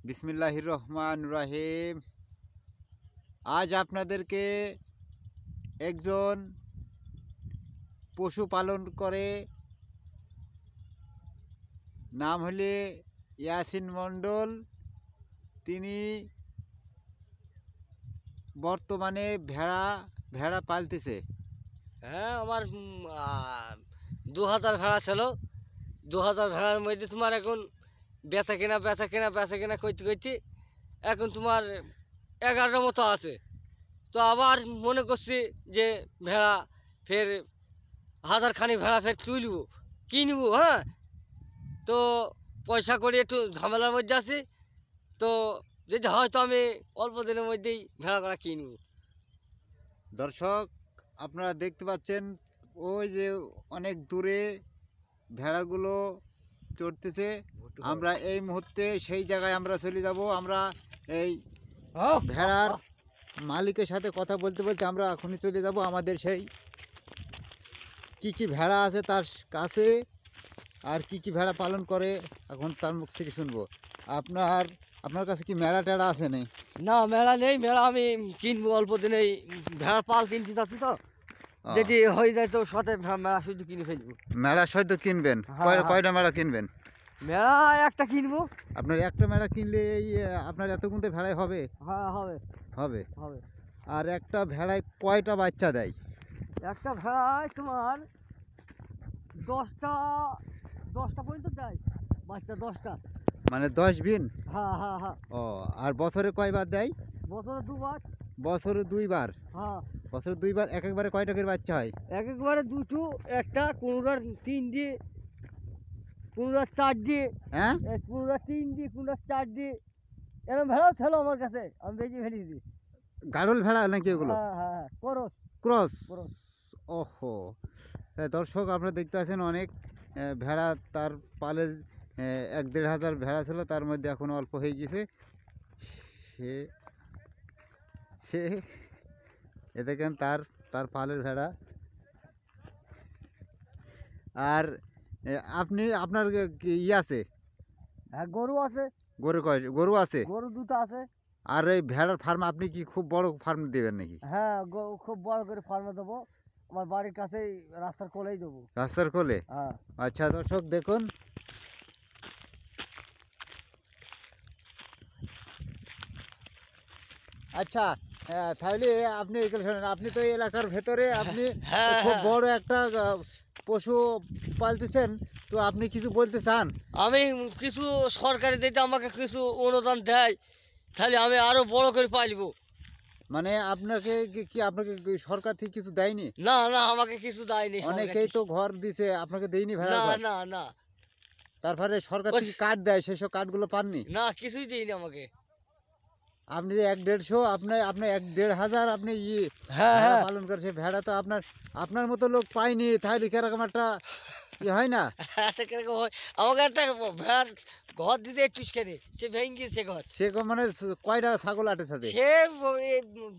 বিসমিল্লাহির রহমানির রহিম। আজ আপনাদেরকে একজন পশু পালন করে, নাম হলে ইয়াসিন মণ্ডল। তিনি বর্তমানে ভেড়া পালতেছে। হ্যাঁ, আমার 2000 ভেড়া ছিল। 2000 ভেড়ার মধ্যে তোমার এখন বেচা কেনা করতে করতে এখন তোমার 11টার মতো আছে। তো আবার মনে করছি যে ভেড়া ফের 1000 খানি ভেড়া ফের তুলবো, কিনবো। হ্যাঁ, তো পয়সা করে একটু ঝামেলার মধ্যে আছি। তো যদি হয়তো আমি অল্প দিনের মধ্যেই ভেড়াগুলা কিনবো। দর্শক, আপনারা দেখতে পাচ্ছেন ওই যে অনেক দূরে ভেড়াগুলো চড়তেছে। আমরা এই মুহূর্তে সেই জায়গায় আমরা চলে যাব। আমরা এই ভেড়ার মালিকের সাথে কথা বলতে বলতে আমরা এখনই চলে যাব আমাদের সেই কি ভেড়া আছে তার কাছে, আর কি ভেড়া পালন করে এখন তার মুখ থেকে শুনবো। আপনার কাছে কি মেলা টেড়া আছে? নেই? না, মেলা নেই। মেলা আমি কিনবো অল্প দিনেই। ভেড়ার পাল কিনতে চাচ্ছি, তো যদি হয়ে যায় তো সাথে মেলা শুধু কিনে ফেলবো। মেলা সদ্য কিনবেন? কয়টা মেলা কিনবেন? মেলা একটা কিনবো। আপনার একটা মেলা কিনলে এই আপনার এত গুনতে ভেড়াই হবে? হ্যাঁ, হবে হবে। হবে। আর একটা ভেড়ায় কয়টা বাচ্চা দেয়? একটা ভেড়ায় তোমার 10টা পর্যন্ত দেয় বাচ্চা, 10টা। মানে 10 বিন? হ্যাঁ হ্যাঁ হ্যাঁ। ও, আর বছরে কয়বার দেয়? বছরে 2বার। বছরে 2বার? হ্যাঁ, বছরে 2বার। একবারে কয়টা করে বাচ্চা হয়? একবারে দুটো, একটা কোনোটার 3 দিয়ে, কোনোটার 4 দিয়ে। হ্যাঁ, কোনোটার 3 দিয়ে, কোনোটার 4 দিয়ে। এরকম ভেড়াও ছিল আমার কাছে, আমি বেশি ফেলেছি। গাড়ল ভেড়া নাকি এগুলো? হ্যাঁ হ্যাঁ, ক্রস। ক্রস? ক্রস। ওহো, দর্শক আপনারা দেখতে পাচ্ছেন অনেক ভেড়া তার পালে 1-1.5 হাজার ভেড়া ছিল, তার মধ্যে এখন অল্প হয়ে গেছে। সে সে এ দেখেন তার পালের ভেড়া। আর আপনার ই আছে? হ্যাঁ, গরু আছে। গরু আছে? গরু 2টো আছে। আর এই ভেড়ার ফার্ম আপনি কি খুব বড় ফার্ম দেবেন নাকি? হ্যাঁ, খুব বড় করে ফার্মে দেবো। আমার বাড়ির কাছেই, রাস্তার কোলেই দেবো। রাস্তার কোলে? হ্যাঁ। আচ্ছা দর্শক দেখুন, আচ্ছা তাহলে আপনি এগুলো শোনেন। আপনি তো এই এলাকার ভেতরে, আপনি খুব বড় একটা পশু পালতেছেন, তো আপনি কিছু বলতে চান? আমি কিছু সরকারি দিতে আমাকে কিছু অনুদান দেয়, তাহলে আমি আরো বড় করে পাইলবো। মানে আপনাকে আপনাকে সরকার থেকে কিছু দেয়নি? না না, আমাকে কিছু দেয়নি। অনেকেই তো ঘর দিছে, আপনাকে দেয়নি ভেড়া ঘর? না না। তারপরে সরকার থেকে কার্ড দেয়, সেসব কার্ডগুলো পাননি? না, কিছুই দেয়নি আমাকে। আপনি যে 1-150, আপনার 1-1.5 হাজার আপনি হ্যাঁ ভেড়া পালন করে, সেই ভেড়া তো আপনার মতো লোক পায়নি, তাহলে কিরকম একটা হয় না? আমাকে একটা ভেড়ার ঘর দিতে একটু কেনে, সে ভেঙে গেছে ঘর। সে মানে কয়টা ছাগল আটে সাথে? সে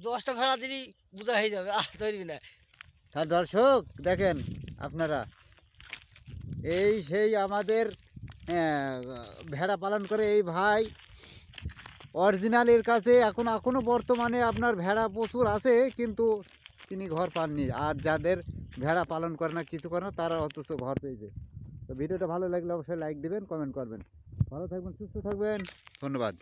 10টা ভেড়া দিলেই বোঝা হয়ে যাবে, আর তৈরি না। তার দর্শক দেখেন আপনারা, সেই আমাদের ভেড়া পালন করে এই ভাই অরিজিনাল। এর কাছে এখনো বর্তমানে আপনার ভেড়া প্রচুর আছে, কিন্তু তিনি ঘর পাননি। আর যাদের ভেড়া পালন করে না, কিছু করে না, তারা অথচ ঘর পেয়েছে। তো ভিডিওটা ভালো লাগলে অবশ্যই লাইক দিবেন, কমেন্ট করবেন। ভালো থাকবেন, সুস্থ থাকবেন, ধন্যবাদ।